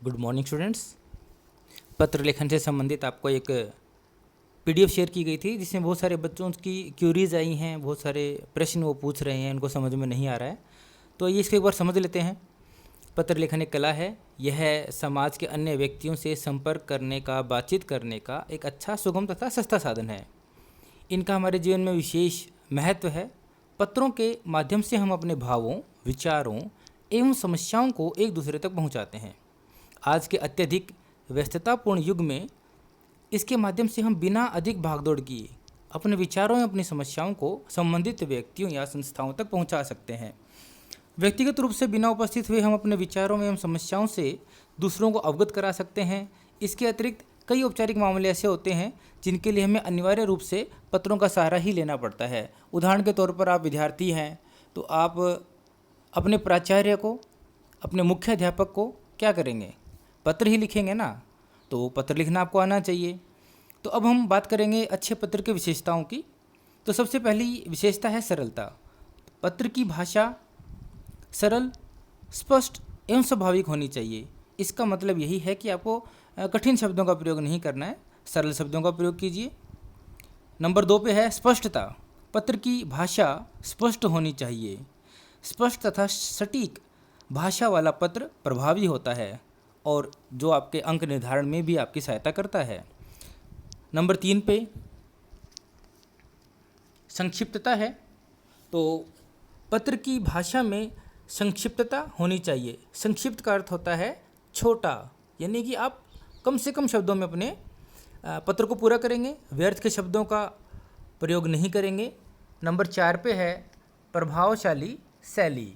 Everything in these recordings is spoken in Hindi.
Good morning students. पत्र लेखन से संबंधित आपको एक पीडीएफ शेयर की गई थी जिसमें बहुत सारे बच्चों की क्यूरीज आई हैं, बहुत सारे प्रश्न वो पूछ रहे हैं, उनको समझ में नहीं आ रहा है। तो ये इसको एक बार समझ लेते हैं। पत्र लेखन एक कला है। यह समाज के अन्य व्यक्तियों से संपर्क करने का, बातचीत करने का एक अच्छा, सुगम तथा सस्ता साधन है। इनका हमारे जीवन में विशेष महत्व है। पत्रों के माध्यम से हम अपने भावों, विचारों एवं समस्याओं को एक दूसरे तक पहुंचाते हैं। आज के अत्यधिक व्यस्ततापूर्ण युग में इसके माध्यम से हम बिना अधिक भागदौड़ किए अपने विचारों या अपनी समस्याओं को संबंधित व्यक्तियों या संस्थाओं तक पहुंचा सकते हैं। व्यक्तिगत रूप से बिना उपस्थित हुए हम अपने विचारों एवं समस्याओं से दूसरों को अवगत करा सकते हैं। इसके अतिरिक्त कई औपचारिक मामले ऐसे होते हैं जिनके लिए हमें अनिवार्य रूप से पत्रों का सहारा ही लेना पड़ता है। उदाहरण के तौर पर आप विद्यार्थी हैं तो आप अपने प्राचार्य को, अपने मुख्य अध्यापक को क्या करेंगे? पत्र ही लिखेंगे ना। तो पत्र लिखना आपको आना चाहिए। तो अब हम बात करेंगे अच्छे पत्र की विशेषताओं की। तो सबसे पहली विशेषता है सरलता। पत्र की भाषा सरल, स्पष्ट एवं स्वाभाविक होनी चाहिए। इसका मतलब यही है कि आपको कठिन शब्दों का प्रयोग नहीं करना है, सरल शब्दों का प्रयोग कीजिए। नंबर 2 पे है स्पष्टता। पत्र की भाषा स्पष्ट होनी चाहिए। स्पष्ट तथा सटीक भाषा वाला पत्र प्रभावी होता है और जो आपके अंक निर्धारण में भी आपकी सहायता करता है। नंबर 3 पे संक्षिप्तता है। तो पत्र की भाषा में संक्षिप्तता होनी चाहिए। संक्षिप्त का अर्थ होता है छोटा, यानी कि आप कम से कम शब्दों में अपने पत्र को पूरा करेंगे, व्यर्थ के शब्दों का प्रयोग नहीं करेंगे। नंबर 4 पे है प्रभावशाली शैली।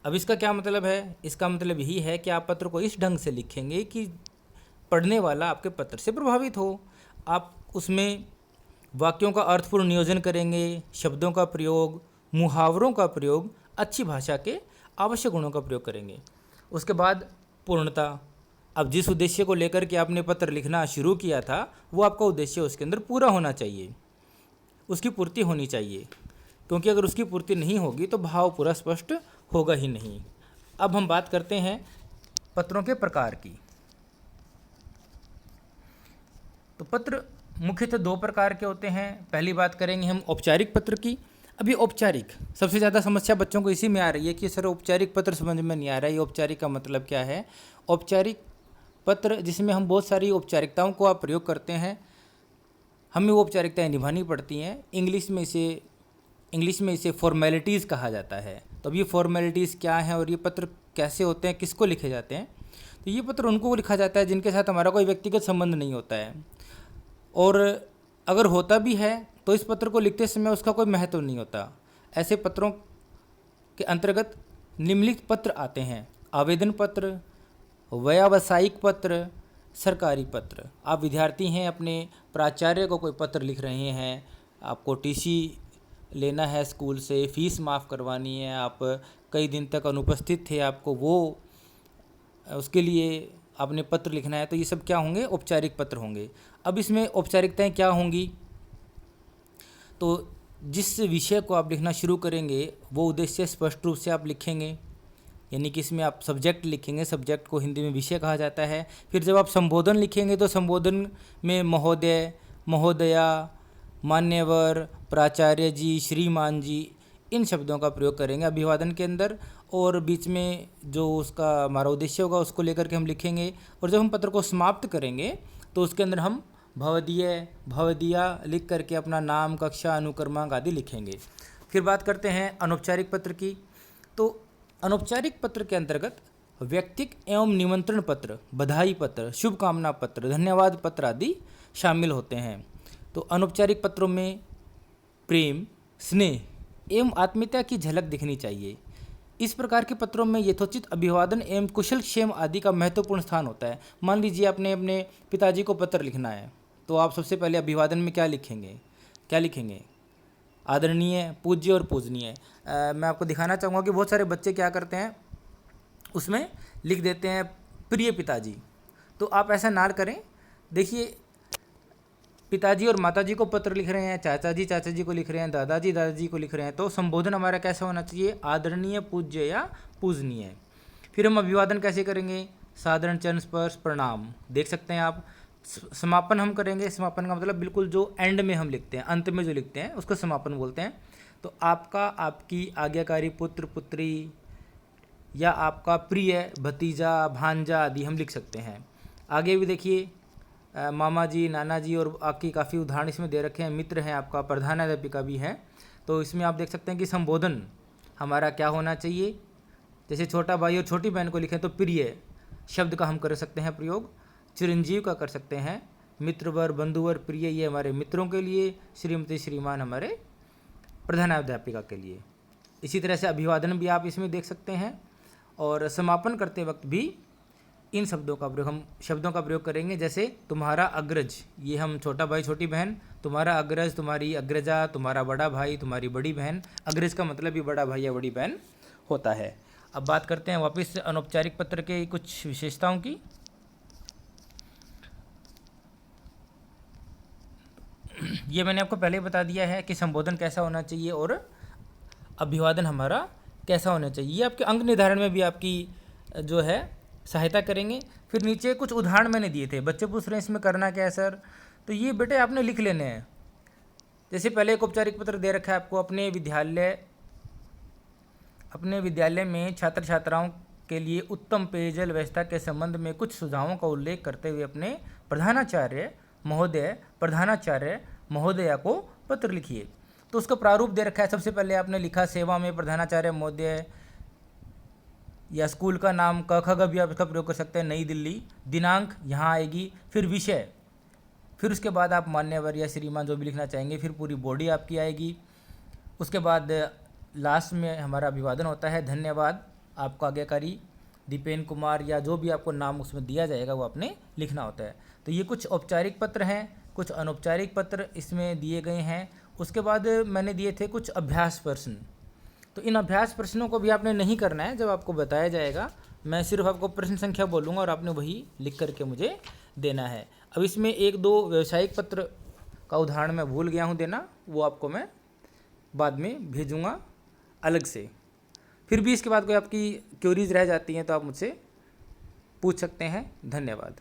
अब इसका क्या मतलब है? इसका मतलब यही है कि आप पत्र को इस ढंग से लिखेंगे कि पढ़ने वाला आपके पत्र से प्रभावित हो। आप उसमें वाक्यों का अर्थपूर्ण नियोजन करेंगे, शब्दों का प्रयोग, मुहावरों का प्रयोग, अच्छी भाषा के आवश्यक गुणों का प्रयोग करेंगे। उसके बाद पूर्णता। अब जिस उद्देश्य को लेकर के आपने पत्र लिखना शुरू किया था वो आपका उद्देश्य उसके अंदर पूरा होना चाहिए, उसकी पूर्ति होनी चाहिए। क्योंकि अगर उसकी पूर्ति नहीं होगी तो भाव पूरा स्पष्ट होगा ही नहीं। अब हम बात करते हैं पत्रों के प्रकार की। तो पत्र मुख्यतः 2 प्रकार के होते हैं। पहली बात करेंगे हम औपचारिक पत्र की। अभी औपचारिक सबसे ज़्यादा समस्या बच्चों को इसी में आ रही है कि सर औपचारिक पत्र समझ में नहीं आ रहा है, ये औपचारिक का मतलब क्या है? औपचारिक पत्र जिसमें हम बहुत सारी औपचारिकताओं को आप प्रयोग करते हैं, हमें वो औपचारिकताएँ निभानी पड़ती हैं। इंग्लिश में इसे फॉर्मेलिटीज़ कहा जाता है। तो अब ये फॉर्मेलिटीज़ क्या हैं और ये पत्र कैसे होते हैं, किसको लिखे जाते हैं? तो ये पत्र उनको लिखा जाता है जिनके साथ हमारा कोई व्यक्तिगत संबंध नहीं होता है, और अगर होता भी है तो इस पत्र को लिखते समय उसका कोई महत्व नहीं होता। ऐसे पत्रों के अंतर्गत निम्नलिखित पत्र आते हैं: आवेदन पत्र, व्यावसायिक पत्र, सरकारी पत्र। आप विद्यार्थी हैं, अपने प्राचार्य को कोई पत्र लिख रहे हैं, आपको टीसी लेना है स्कूल से, फीस माफ़ करवानी है, आप कई दिन तक अनुपस्थित थे, आपको वो उसके लिए आपने पत्र लिखना है, तो ये सब क्या होंगे? औपचारिक पत्र होंगे। अब इसमें औपचारिकताएं क्या होंगी? तो जिस विषय को आप लिखना शुरू करेंगे वो उद्देश्य स्पष्ट रूप से आप लिखेंगे, यानी कि इसमें आप सब्जेक्ट लिखेंगे। सब्जेक्ट को हिंदी में विषय कहा जाता है। फिर जब आप संबोधन लिखेंगे तो संबोधन में महोदय, महोदया, मान्यवर, प्राचार्य जी, श्रीमान जी, इन शब्दों का प्रयोग करेंगे अभिवादन के अंदर। और बीच में जो उसका हमारा उद्देश्य होगा उसको लेकर के हम लिखेंगे। और जब हम पत्र को समाप्त करेंगे तो उसके अंदर हम भवदीय, भवदिया लिख करके अपना नाम, कक्षा, अनुक्रमांक आदि लिखेंगे। फिर बात करते हैं अनौपचारिक पत्र की। तो अनौपचारिक पत्र के अंतर्गत व्यक्तिक एवं निमंत्रण पत्र, बधाई पत्र, शुभकामना पत्र, धन्यवाद पत्र आदि शामिल होते हैं। तो अनौपचारिक पत्रों में प्रेम, स्नेह एवं आत्मीयता की झलक दिखनी चाहिए। इस प्रकार के पत्रों में यथोचित अभिवादन एवं कुशल क्षेम आदि का महत्वपूर्ण स्थान होता है। मान लीजिए आपने अपने पिताजी को पत्र लिखना है तो आप सबसे पहले अभिवादन में क्या लिखेंगे? आदरणीय, पूज्य और पूजनीय। मैं आपको दिखाना चाहूँगा कि बहुत सारे बच्चे क्या करते हैं, उसमें लिख देते हैं प्रिय पिताजी। तो आप ऐसा ना करें। देखिए, पिताजी और माताजी को पत्र लिख रहे हैं, चाचा जी को लिख रहे हैं, दादाजी को लिख रहे हैं, तो संबोधन हमारा कैसा होना चाहिए? आदरणीय, पूज्य या पूजनीय। फिर हम अभिवादन कैसे करेंगे? साधारण चरण स्पर्श प्रणाम, देख सकते हैं आप। समापन हम करेंगे, समापन का मतलब बिल्कुल जो एंड में हम लिखते हैं, अंत में जो लिखते हैं उसको समापन बोलते हैं। तो आपका, आपकी, आज्ञाकारी, पुत्र पुत्री, या आपका प्रिय, भतीजा, भांजा आदि हम लिख सकते हैं। आगे भी देखिए, मामा जी, नाना जी, और आपकी काफ़ी उदाहरण इसमें दे रखे हैं। मित्र हैं आपका, प्रधानाध्यापिका भी है। तो इसमें आप देख सकते हैं कि संबोधन हमारा क्या होना चाहिए। जैसे छोटा भाई और छोटी बहन को लिखें तो प्रिय शब्द का हम कर सकते हैं प्रयोग, चिरंजीव का कर सकते हैं, मित्रवर, बंधुवर, प्रिय ये हमारे मित्रों के लिए, श्रीमती, श्रीमान हमारे प्रधानाध्यापिका के लिए। इसी तरह से अभिवादन भी आप इसमें देख सकते हैं। और समापन करते वक्त भी इन शब्दों का प्रयोग करेंगे। जैसे तुम्हारा अग्रज, ये हम छोटा भाई छोटी बहन, तुम्हारा अग्रज, तुम्हारी अग्रजा, तुम्हारा बड़ा भाई, तुम्हारी बड़ी बहन। अग्रज का मतलब भी बड़ा भाई या बड़ी बहन होता है। अब बात करते हैं वापस अनौपचारिक पत्र के कुछ विशेषताओं की। ये मैंने आपको पहले बता दिया है कि संबोधन कैसा होना चाहिए और अभिवादन हमारा कैसा होना चाहिए। ये आपके अंक निर्धारण में भी आपकी जो है सहायता करेंगे। फिर नीचे कुछ उदाहरण मैंने दिए थे, बच्चे पूछ रहे हैं इसमें करना क्या है सर, तो ये बेटे आपने लिख लेने हैं। जैसे पहले एक औपचारिक पत्र दे रखा है आपको, अपने विद्यालय में छात्र छात्राओं के लिए उत्तम पेयजल व्यवस्था के संबंध में कुछ सुझावों का उल्लेख करते हुए अपने प्रधानाचार्य महोदया को पत्र लिखिए। तो उसका प्रारूप दे रखा है। सबसे पहले आपने लिखा सेवा में प्रधानाचार्य महोदय, या स्कूल का नाम, क ख ग भी आप इसका प्रयोग कर सकते हैं, नई दिल्ली, दिनांक यहाँ आएगी, फिर विषय, फिर उसके बाद आप मान्यवर या श्रीमान जो भी लिखना चाहेंगे, फिर पूरी बॉडी आपकी आएगी। उसके बाद लास्ट में हमारा अभिवादन होता है, धन्यवाद, आपका आज्ञाकारी दीपेन कुमार, या जो भी आपको नाम उसमें दिया जाएगा वो आपने लिखना होता है। तो ये कुछ औपचारिक पत्र हैं, कुछ अनौपचारिक पत्र इसमें दिए गए हैं। उसके बाद मैंने दिए थे कुछ अभ्यास प्रश्न। तो इन अभ्यास प्रश्नों को भी आपने नहीं करना है, जब आपको बताया जाएगा मैं सिर्फ आपको प्रश्न संख्या बोलूँगा और आपने वही लिख करके मुझे देना है। अब इसमें एक दो व्यावसायिक पत्र का उदाहरण मैं भूल गया हूँ देना, वो आपको मैं बाद में भेजूँगा अलग से। फिर भी इसके बाद कोई आपकी क्वेरीज रह जाती हैं तो आप मुझसे पूछ सकते हैं। धन्यवाद।